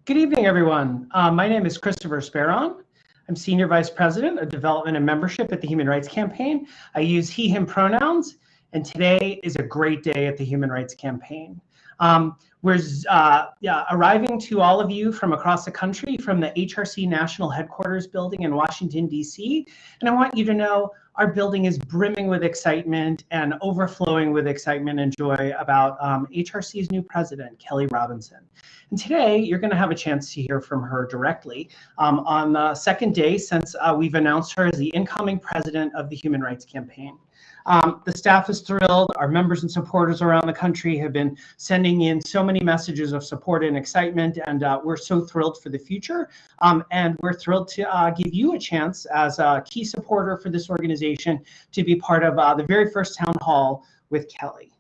Good evening, everyone. My name is Christopher Speron. I'm Senior Vice President of Development and Membership at the Human Rights Campaign. I use he, him pronouns, and today is a great day at the Human Rights Campaign. We're arriving to all of you from across the country from the HRC National Headquarters building in Washington, D.C. And I want you to know our building is brimming with excitement and overflowing with excitement and joy about HRC's new president, Kelley Robinson. And today, you're going to have a chance to hear from her directly on the second day since we've announced her as the incoming president of the Human Rights Campaign. The staff is thrilled. Our members and supporters around the country have been sending in so many messages of support and excitement, and we're so thrilled for the future. And we're thrilled to give you a chance as a key supporter for this organization to be part of the very first town hall with Kelley.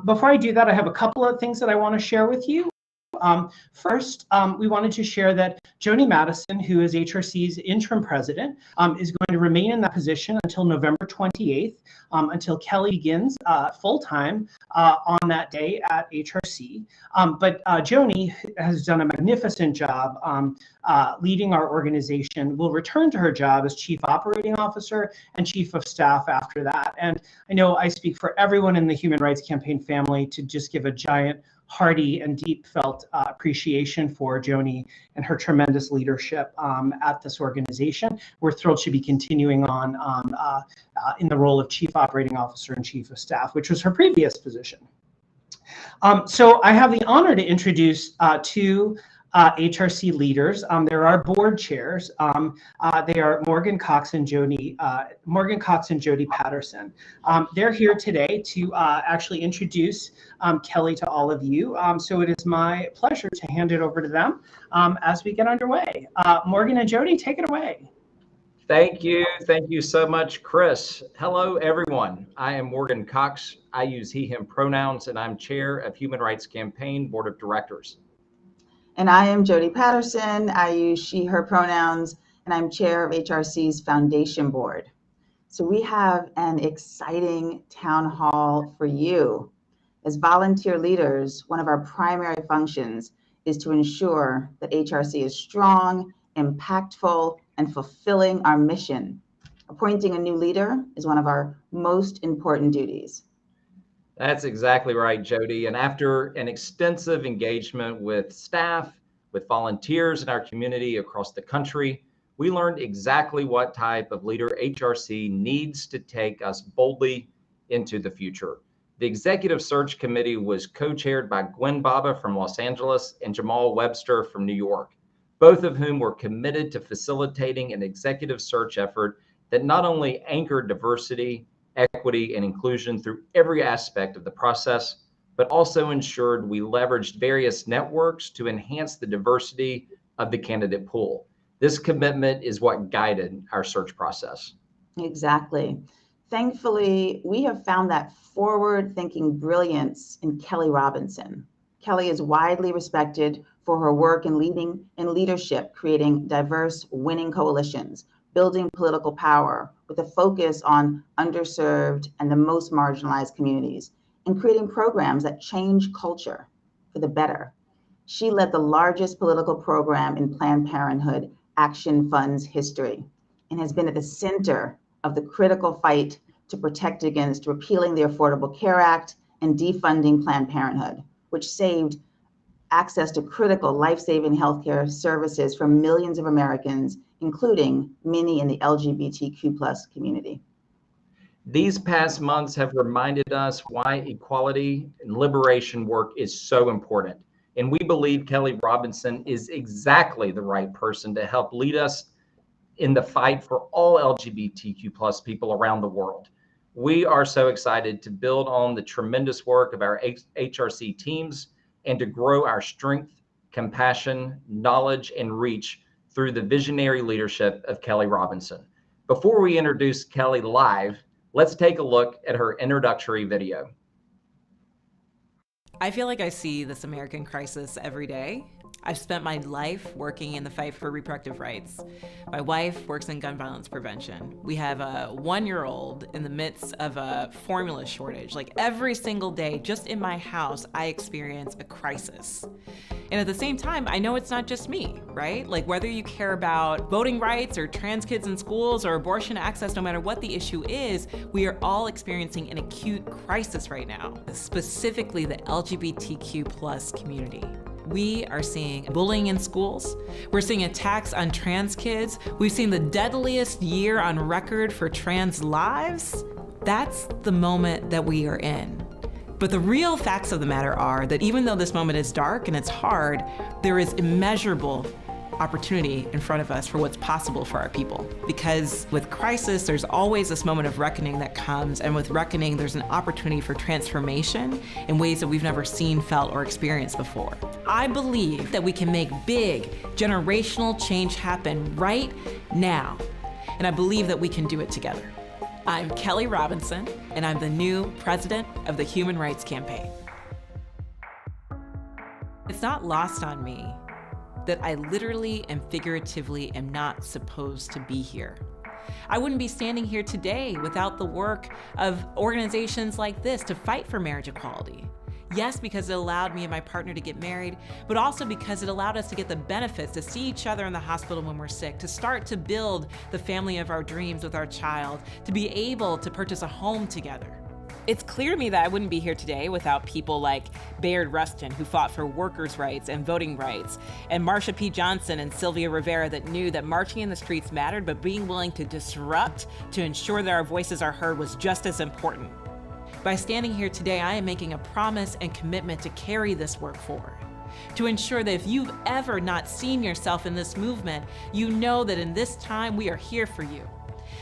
Before I do that, I have a couple of things that I want to share with you. First, we wanted to share that Jodie Madison, who is HRC's interim president, is going to remain in that position until November 28th, until Kelley begins full-time on that day at HRC. But Jodie has done a magnificent job leading our organization, will return to her job as Chief Operating Officer and Chief of Staff after that. And I know I speak for everyone in the Human Rights Campaign family to just give a giant hearty and deep felt appreciation for Jodie and her tremendous leadership at this organization. We're thrilled to be continuing on in the role of Chief Operating Officer and Chief of Staff, which was her previous position. So I have the honor to introduce two HRC leaders. There are board chairs. They are Morgan Cox and Jodie Patterson. They're here today to actually introduce Kelley to all of you. So it is my pleasure to hand it over to them as we get underway. Morgan and Jodie, take it away. Thank you. Thank you so much, Chris. Hello, everyone. I am Morgan Cox. I use he, him pronouns, and I'm chair of Human Rights Campaign Board of Directors. And I am Jodie Patterson. I use she, her pronouns, and I'm chair of HRC's Foundation Board. So we have an exciting town hall for you. As volunteer leaders, one of our primary functions is to ensure that HRC is strong, impactful, and fulfilling our mission. Appointing a new leader is one of our most important duties. That's exactly right, Jodie. And after an extensive engagement with staff, with volunteers in our community across the country, we learned exactly what type of leader HRC needs to take us boldly into the future. The Executive Search Committee was co-chaired by Gwen Baba from Los Angeles and Jamal Webster from New York, both of whom were committed to facilitating an executive search effort that not only anchored diversity, equity, and inclusion through every aspect of the process, but also ensured we leveraged various networks to enhance the diversity of the candidate pool. This commitment is what guided our search process. Exactly. Thankfully, we have found that forward-thinking brilliance in Kelley Robinson. Kelley is widely respected for her work in leadership, creating diverse winning coalitions, building political power with a focus on underserved and the most marginalized communities, and creating programs that change culture for the better. She led the largest political program in Planned Parenthood Action Fund's history and has been at the center of the critical fight to protect against repealing the Affordable Care Act and defunding Planned Parenthood, which saved access to critical life-saving healthcare services for millions of Americans, including many in the LGBTQ+ community. These past months have reminded us why equality and liberation work is so important. And we believe Kelley Robinson is exactly the right person to help lead us in the fight for all LGBTQ+ people around the world. We are so excited to build on the tremendous work of our HRC teams and to grow our strength, compassion, knowledge, and reach through the visionary leadership of Kelley Robinson. Before we introduce Kelley live, let's take a look at her introductory video. I feel like I see this American crisis every day. I've spent my life working in the fight for reproductive rights. My wife works in gun violence prevention. We have a 1-year-old in the midst of a formula shortage. Like every single day, just in my house, I experience a crisis. And at the same time, I know it's not just me, right? Like whether you care about voting rights or trans kids in schools or abortion access, no matter what the issue is, we are all experiencing an acute crisis right now, specifically the LGBTQ plus community. We are seeing bullying in schools. We're seeing attacks on trans kids. We've seen the deadliest year on record for trans lives. That's the moment that we are in. But the real facts of the matter are that even though this moment is dark and it's hard, there is immeasurable opportunity in front of us for what's possible for our people. Because with crisis, there's always this moment of reckoning that comes, and with reckoning, there's an opportunity for transformation in ways that we've never seen, felt, or experienced before. I believe that we can make big, generational change happen right now, and I believe that we can do it together. I'm Kelley Robinson, and I'm the new president of the Human Rights Campaign. It's not lost on me that I literally and figuratively am not supposed to be here. I wouldn't be standing here today without the work of organizations like this to fight for marriage equality. Yes, because it allowed me and my partner to get married, but also because it allowed us to get the benefits, to see each other in the hospital when we're sick, to start to build the family of our dreams with our child, to be able to purchase a home together. It's clear to me that I wouldn't be here today without people like Bayard Rustin, who fought for workers' rights and voting rights, and Marsha P. Johnson and Sylvia Rivera, that knew that marching in the streets mattered, but being willing to disrupt to ensure that our voices are heard was just as important. By standing here today, I am making a promise and commitment to carry this work forward, to ensure that if you've ever not seen yourself in this movement, you know that in this time we are here for you.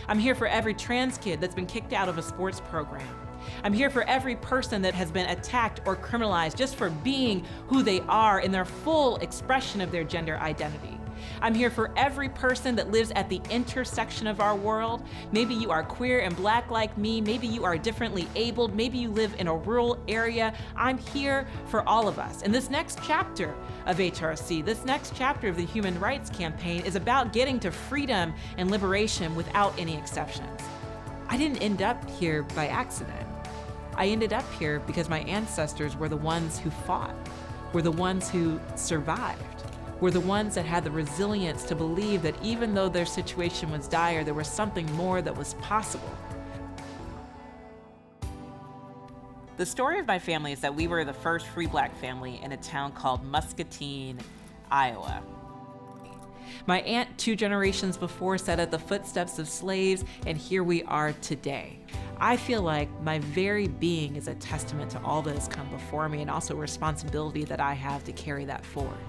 I'm here for every trans kid that's been kicked out of a sports program. I'm here for every person that has been attacked or criminalized just for being who they are in their full expression of their gender identity. I'm here for every person that lives at the intersection of our world. Maybe you are queer and Black like me, maybe you are differently abled, maybe you live in a rural area. I'm here for all of us. And this next chapter of HRC, this next chapter of the Human Rights Campaign is about getting to freedom and liberation without any exceptions. I didn't end up here by accident. I ended up here because my ancestors were the ones who fought, were the ones who survived, were the ones that had the resilience to believe that even though their situation was dire, there was something more that was possible. The story of my family is that we were the first free Black family in a town called Muscatine, Iowa. My aunt 2 generations before sat at the footsteps of slaves, and here we are today. I feel like my very being is a testament to all that has come before me, and also a responsibility that I have to carry that forward.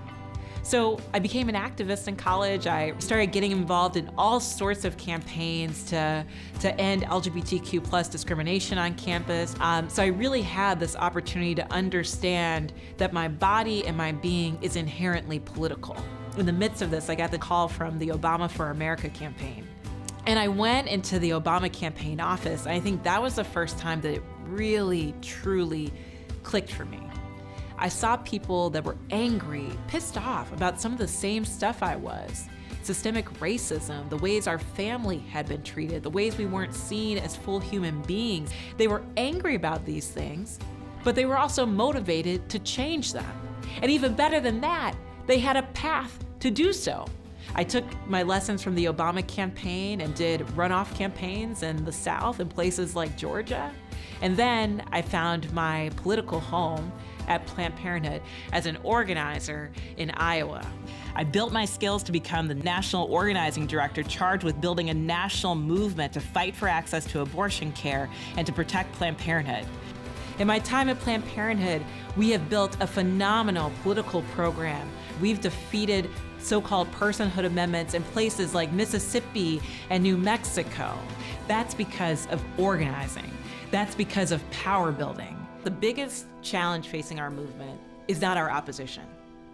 So I became an activist in college. I started getting involved in all sorts of campaigns to end LGBTQ plus discrimination on campus. So I really had this opportunity to understand that my body and my being is inherently political. In the midst of this, I got the call from the Obama for America campaign. And I went into the Obama campaign office. I think that was the first time that it really, truly clicked for me. I saw people that were angry, pissed off about some of the same stuff I was. Systemic racism, the ways our family had been treated, the ways we weren't seen as full human beings. They were angry about these things, but they were also motivated to change them. And even better than that, they had a path to do so. I took my lessons from the Obama campaign and did runoff campaigns in the South in places like Georgia. And then I found my political home at Planned Parenthood as an organizer in Iowa. I built my skills to become the national organizing director charged with building a national movement to fight for access to abortion care and to protect Planned Parenthood. In my time at Planned Parenthood, we have built a phenomenal political program. We've defeated so-called personhood amendments in places like Mississippi and New Mexico. That's because of organizing. That's because of power building. The biggest challenge facing our movement is not our opposition.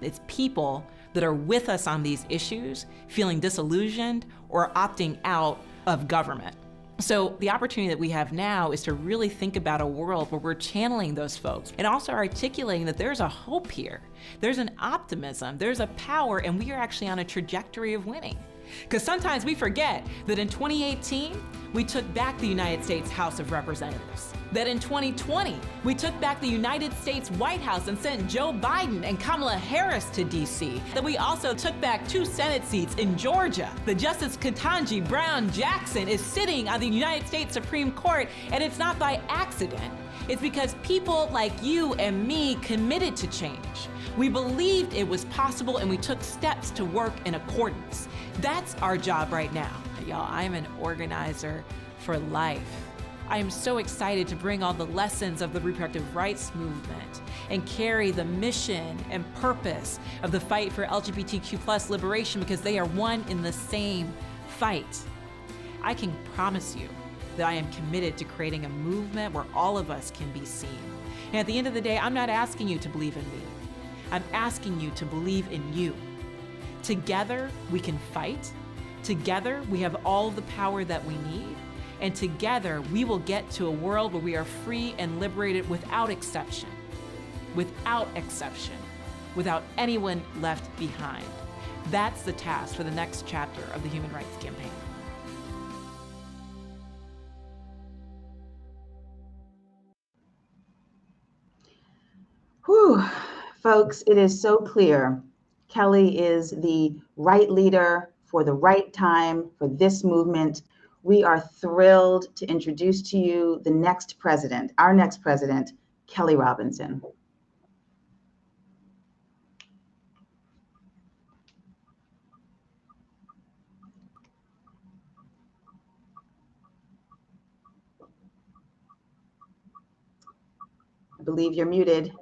It's people that are with us on these issues, feeling disillusioned or opting out of government. So the opportunity that we have now is to really think about a world where we're channeling those folks and also articulating that there's a hope here. There's an optimism, there's a power, and we are actually on a trajectory of winning. Because sometimes we forget that in 2018, we took back the United States House of Representatives. That in 2020, we took back the United States White House and sent Joe Biden and Kamala Harris to DC. That we also took back 2 Senate seats in Georgia. That Justice Ketanji Brown Jackson is sitting on the United States Supreme Court, and it's not by accident. It's because people like you and me committed to change. We believed it was possible, and we took steps to work in accordance. That's our job right now. Y'all, I'm an organizer for life. I am so excited to bring all the lessons of the reproductive rights movement and carry the mission and purpose of the fight for LGBTQ+ liberation, because they are one in the same fight. I can promise you that I am committed to creating a movement where all of us can be seen. And at the end of the day, I'm not asking you to believe in me. I'm asking you to believe in you. Together, we can fight. Together, we have all of the power that we need. And together, we will get to a world where we are free and liberated without exception. Without exception. Without anyone left behind. That's the task for the next chapter of the Human Rights Campaign. Whew, folks, it is so clear. Kelley is the right leader for the right time for this movement. We are thrilled to introduce to you the next president, our next president, Kelley Robinson. I believe you're muted.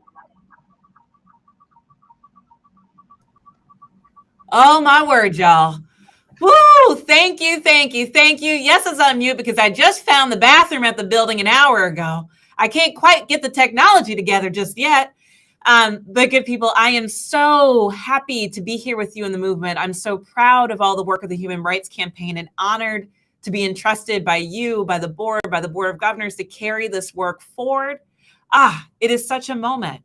Oh my word, y'all. Woo! Thank you, thank you, thank you. Yes, it's on mute because I just found the bathroom at the building an hour ago. I can't quite get the technology together just yet. But good people, I am so happy to be here with you in the movement. I'm so proud of all the work of the Human Rights Campaign and honored to be entrusted by you, by the Board of Governors to carry this work forward. It is such a moment.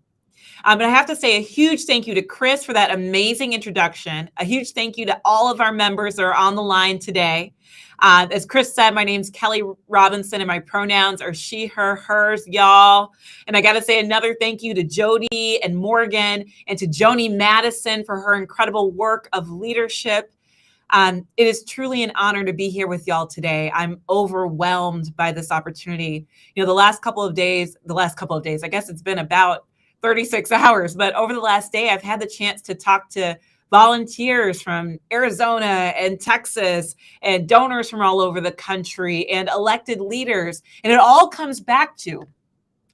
But I have to say a huge thank you to Chris for that amazing introduction. A huge thank you to all of our members that are on the line today. As Chris said, my name's Kelley Robinson and my pronouns are she, her, hers, y'all. And I got to say another thank you to Jodie and Morgan and to Joni Madison for her incredible work of leadership. It is truly an honor to be here with y'all today. I'm overwhelmed by this opportunity. You know, the last couple of days, I guess it's been about 36 hours, but over the last day, I've had the chance to talk to volunteers from Arizona and Texas and donors from all over the country and elected leaders. And it all comes back to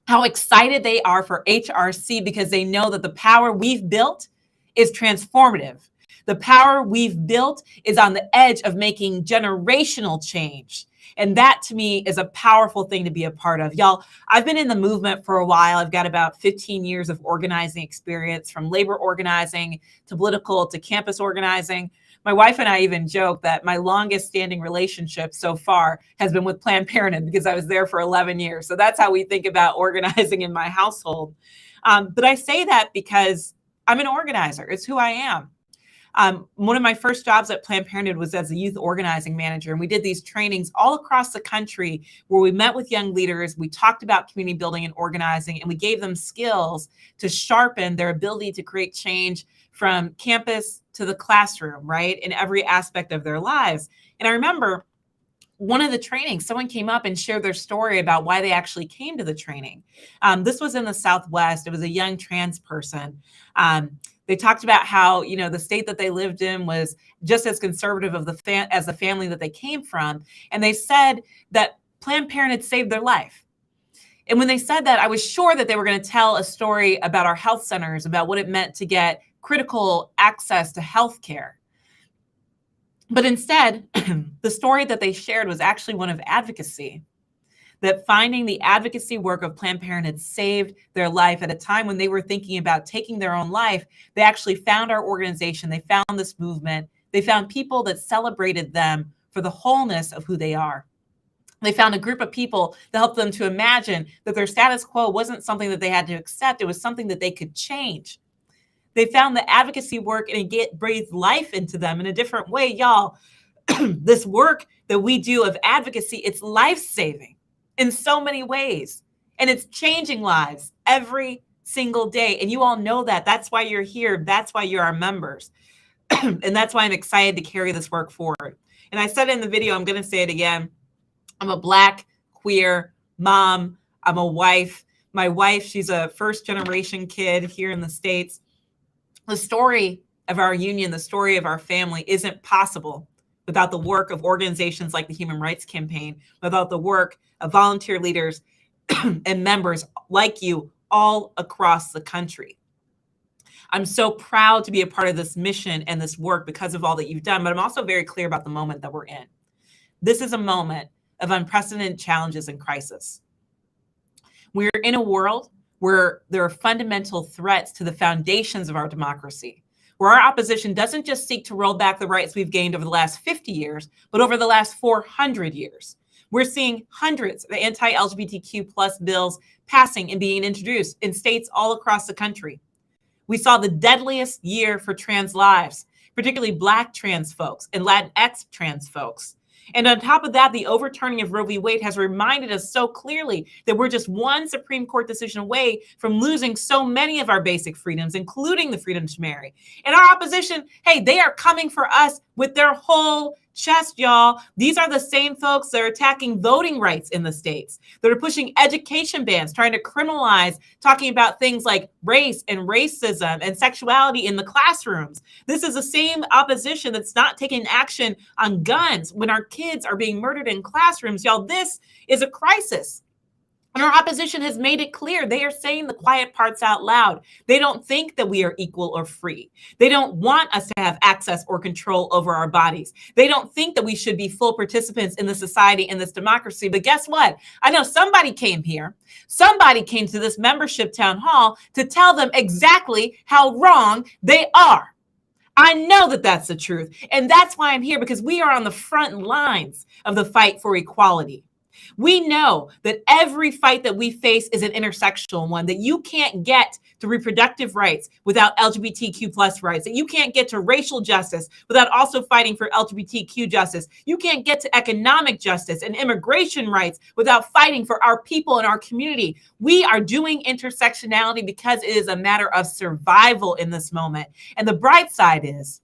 how excited they are for HRC because they know that the power we've built is transformative. The power we've built is on the edge of making generational change. And that to me is a powerful thing to be a part of. Y'all, I've been in the movement for a while. I've got about 15 years of organizing experience, from labor organizing to political to campus organizing. My wife and I even joke that my longest standing relationship so far has been with Planned Parenthood because I was there for 11 years. So that's how we think about organizing in my household. But I say that because I'm an organizer. It's who I am. One of my first jobs at Planned Parenthood was as a youth organizing manager. And we did these trainings all across the country where we met with young leaders. We talked about community building and organizing, and we gave them skills to sharpen their ability to create change from campus to the classroom, right? In every aspect of their lives. And I remember one of the trainings, someone came up and shared their story about why they actually came to the training. This was in the Southwest. It was a young trans person. They talked about how, you know, the state that they lived in was just as conservative as the family that they came from. And they said that Planned Parenthood saved their life. And when they said that, I was sure that they were going to tell a story about our health centers, about what it meant to get critical access to health care. But instead, the story that they shared was actually one of advocacy. That finding the advocacy work of Planned Parenthood saved their life at a time when they were thinking about taking their own life. They actually found our organization. They found this movement. They found people that celebrated them for the wholeness of who they are. They found a group of people that helped them to imagine that their status quo wasn't something that they had to accept. It was something that they could change. They found the advocacy work and it breathed life into them in a different way. Y'all, this work that we do of advocacy, it's life-saving in so many ways. And it's changing lives every single day. And you all know that. That's why you're here. That's why you're our members. And that's why I'm excited to carry this work forward. And I said it in the video, I'm going to say it again. I'm a Black, queer mom. I'm a wife. My wife, she's a first-generation kid here in the States. The story of our union, the story of our family isn't possible without the work of organizations like the Human Rights Campaign, without the work of volunteer leaders and members like you all across the country. I'm so proud to be a part of this mission and this work because of all that you've done, but I'm also very clear about the moment that we're in. This is a moment of unprecedented challenges and crisis. We're in a world where there are fundamental threats to the foundations of our democracy, where our opposition doesn't just seek to roll back the rights we've gained over the last 50 years, but over the last 400 years. We're seeing hundreds of anti-LGBTQ plus bills passing and being introduced in states all across the country. We saw the deadliest year for trans lives, particularly Black trans folks and Latinx trans folks. And on top of that, the overturning of Roe v. Wade has reminded us so clearly that we're just one Supreme Court decision away from losing so many of our basic freedoms, including the freedom to marry. And our opposition, hey, they are coming for us with their whole chest, y'all. These are the same folks that are attacking voting rights in the states, that are pushing education bans, trying to criminalize, talking about things like race and racism and sexuality in the classrooms. This is the same opposition that's not taking action on guns when our kids are being murdered in classrooms. Y'all, this is a crisis. And our opposition has made it clear. They are saying the quiet parts out loud. They don't think that we are equal or free. They don't want us to have access or control over our bodies. They don't think that we should be full participants in this society, in this democracy. But guess what? I know somebody came here. Somebody came to this membership town hall to tell them exactly how wrong they are. I know that that's the truth. And that's why I'm here, because we are on the front lines of the fight for equality. We know that every fight that we face is an intersectional one, that you can't get to reproductive rights without LGBTQ plus rights, that you can't get to racial justice without also fighting for LGBTQ justice. You can't get to economic justice and immigration rights without fighting for our people and our community. We are doing intersectionality because it is a matter of survival in this moment. And the bright side is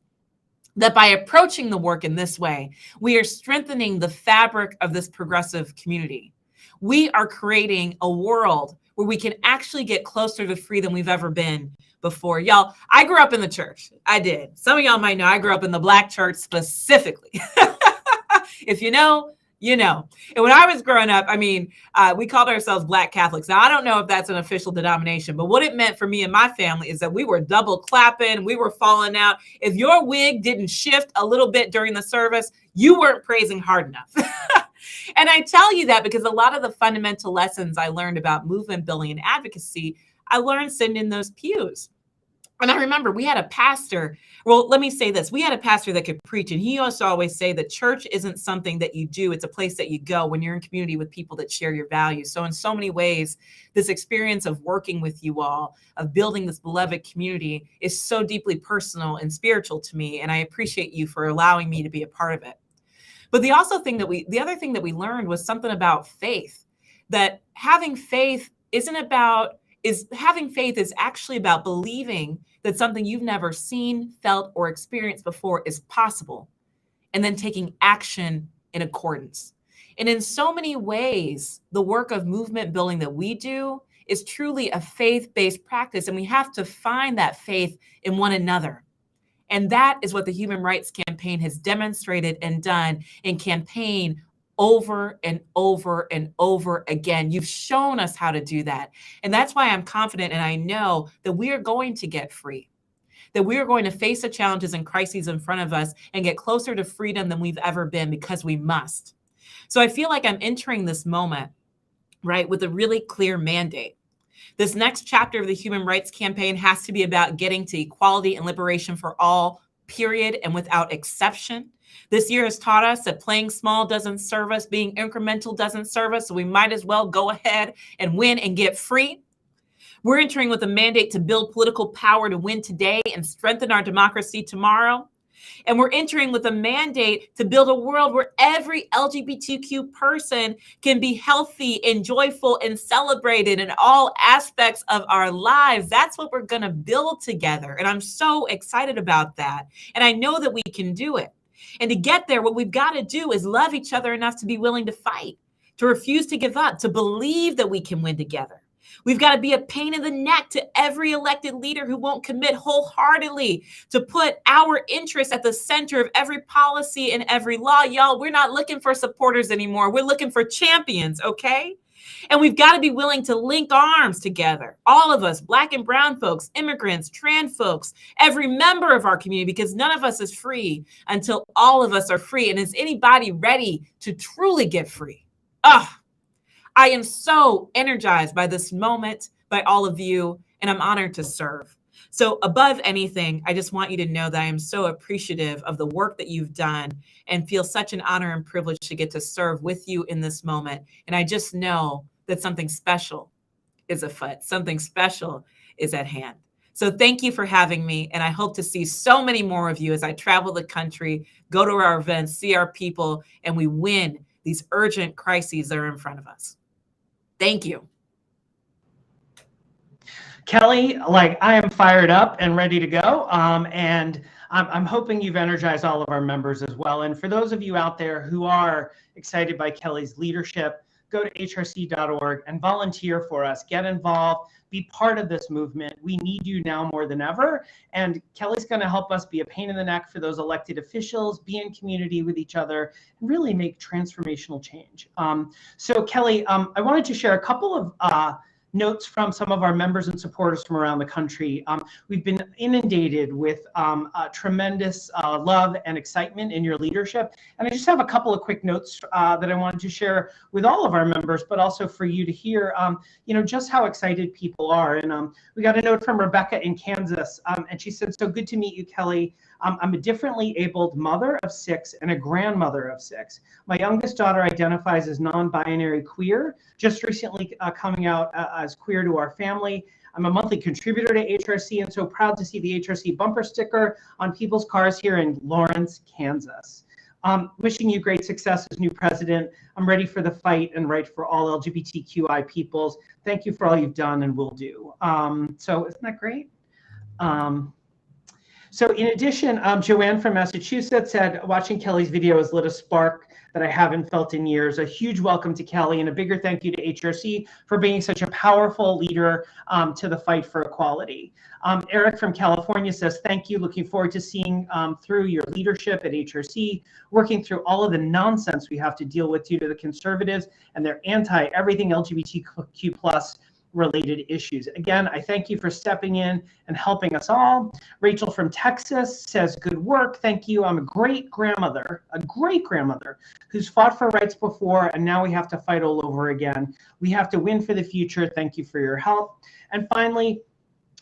that by approaching the work in this way, we are strengthening the fabric of this progressive community. We are creating a world where we can actually get closer to free than we've ever been before. Y'all, I grew up in the church. I did. Some of y'all might know I grew up in the Black church specifically. If you know, you know. And when I was growing up, we called ourselves Black Catholics. Now, I don't know if that's an official denomination, but what it meant for me and my family is that we were double clapping, we were falling out. If your wig didn't shift a little bit during the service, you weren't praising hard enough. And I tell you that because a lot of the fundamental lessons I learned about movement building and advocacy, I learned sitting in those pews. And I remember we had a pastor. Well, let me say this. We had a pastor that could preach, and he used to always say that church isn't something that you do. It's a place that you go when you're in community with people that share your values. So in so many ways, this experience of working with you all, of building this beloved community is so deeply personal and spiritual to me. And I appreciate you for allowing me to be a part of it. But the other thing that we learned was something about faith, that having faith is actually about believing that something you've never seen, felt, or experienced before is possible, and then taking action in accordance. And in so many ways, the work of movement building that we do is truly a faith-based practice, and we have to find that faith in one another. And that is what the Human Rights Campaign has demonstrated and done in campaign over and over and over again. You've shown us how to do that. And that's why I'm confident, and I know that we are going to get free, that we are going to face the challenges and crises in front of us and get closer to freedom than we've ever been, because we must. So I feel like I'm entering this moment, right, with a really clear mandate. This next chapter of the Human Rights Campaign has to be about getting to equality and liberation for all, period, and without exception. This year has taught us that playing small doesn't serve us, being incremental doesn't serve us, so we might as well go ahead and win and get free. We're entering with a mandate to build political power to win today and strengthen our democracy tomorrow. And we're entering with a mandate to build a world where every LGBTQ person can be healthy and joyful and celebrated in all aspects of our lives. That's what we're going to build together. And I'm so excited about that. And I know that we can do it. And to get there, what we've got to do is love each other enough to be willing to fight, to refuse to give up, to believe that we can win together. We've got to be a pain in the neck to every elected leader who won't commit wholeheartedly to put our interests at the center of every policy and every law. Y'all, we're not looking for supporters anymore. We're looking for champions, okay? And we've got to be willing to link arms together. All of us, Black and brown folks, immigrants, trans folks, every member of our community, because none of us is free until all of us are free. And is anybody ready to truly get free? I am so energized by this moment, by all of you, and I'm honored to serve. So above anything, I just want you to know that I am so appreciative of the work that you've done and feel such an honor and privilege to get to serve with you in this moment. And I just know that something special is afoot. Something special is at hand. So thank you for having me. And I hope to see so many more of you as I travel the country, go to our events, see our people, and we win these urgent crises that are in front of us. Thank you. Kelley, I am fired up and ready to go. And I'm hoping you've energized all of our members as well. And for those of you out there who are excited by Kelley's leadership, go to hrc.org and volunteer for us. Get involved. Be part of this movement. We need you now more than ever. And Kelley's going to help us be a pain in the neck for those elected officials, be in community with each other, and really make transformational change. So Kelley, I wanted to share a couple of notes from some of our members and supporters from around the country. We've been inundated with tremendous love and excitement in your leadership. And I just have a couple of quick notes that I wanted to share with all of our members, but also for you to hear, just how excited people are. And we got a note from Rebecca in Kansas, and she said, "So good to meet you, Kelley. I'm a differently abled mother of 6 and a grandmother of 6. My youngest daughter identifies as non-binary queer, just recently coming out as queer to our family. I'm a monthly contributor to HRC and so proud to see the HRC bumper sticker on people's cars here in Lawrence, Kansas. Wishing you great success as new president. I'm ready for the fight and right for all LGBTQI peoples. Thank you for all you've done and will do." So isn't that great? So in addition, Joanne from Massachusetts said, "Watching Kelley's video has lit a spark that I haven't felt in years. A huge welcome to Kelley and a bigger thank you to HRC for being such a powerful leader to the fight for equality." Eric from California says, "Thank you. Looking forward to seeing through your leadership at HRC, working through all of the nonsense we have to deal with due to the conservatives and their anti-everything LGBTQ plus related issues. Again, I thank you for stepping in and helping us all." Rachel from Texas says, "Good work. Thank you. I'm a great grandmother who's fought for rights before, and now we have to fight all over again. We have to win for the future. Thank you for your help." And finally,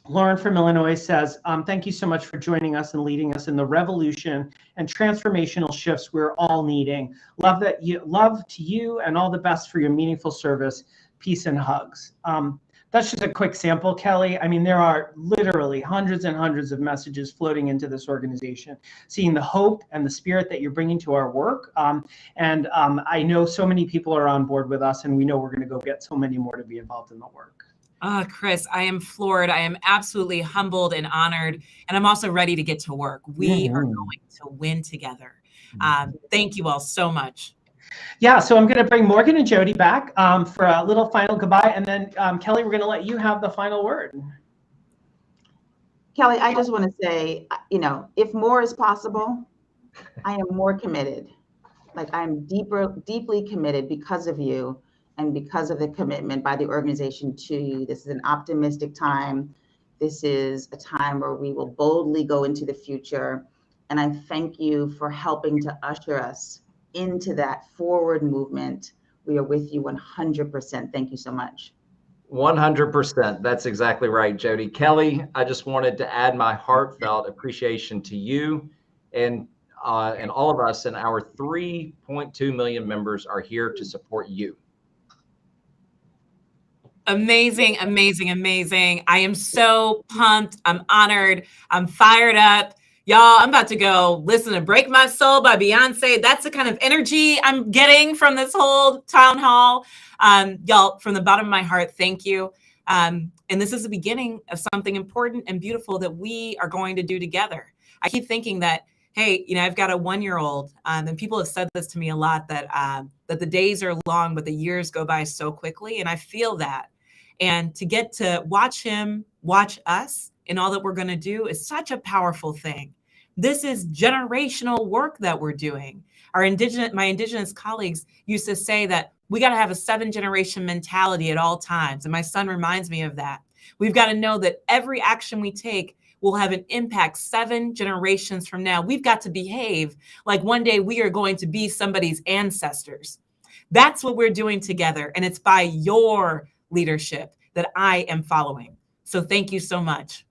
Lauren from Illinois says, "Thank you so much for joining us and leading us in the revolution and transformational shifts we're all needing. Love to you and all the best for your meaningful service. Peace and hugs." That's just a quick sample, Kelley. I mean, there are literally hundreds and hundreds of messages floating into this organization, seeing the hope and the spirit that you're bringing to our work. And I know so many people are on board with us, and we know we're going to go get so many more to be involved in the work. Chris, I am floored. I am absolutely humbled and honored. And I'm also ready to get to work. We are going to win together. Thank you all so much. Yeah, so I'm going to bring Morgan and Jodie back for a little final goodbye. And then, Kelley, we're going to let you have the final word. Kelley, I just want to say, if more is possible, I am more committed. I'm deeply committed because of you and because of the commitment by the organization to you. This is an optimistic time. This is a time where we will boldly go into the future. And I thank you for helping to usher us into that forward movement. We are with you 100%. Thank you so much. 100%. That's exactly right, Jodie. Kelley, I just wanted to add my heartfelt appreciation to you and and all of us and our 3.2 million members are here to support you. Amazing, amazing, amazing. I am so pumped. I'm honored. I'm fired up. Y'all, I'm about to go listen to Break My Soul by Beyonce. That's the kind of energy I'm getting from this whole town hall. Y'all, from the bottom of my heart, thank you. And this is the beginning of something important and beautiful that we are going to do together. I keep thinking that, hey, I've got a 1-year-old, and people have said this to me a lot, that the days are long, but the years go by so quickly. And I feel that. And to get to watch him watch us in all that we're going to do is such a powerful thing. This is generational work that we're doing. My indigenous colleagues used to say that we got to have a 7-generation mentality at all times. And my son reminds me of that. We've got to know that every action we take will have an impact 7 generations from now. We've got to behave like one day we are going to be somebody's ancestors. That's what we're doing together. And it's by your leadership that I am following. So thank you so much.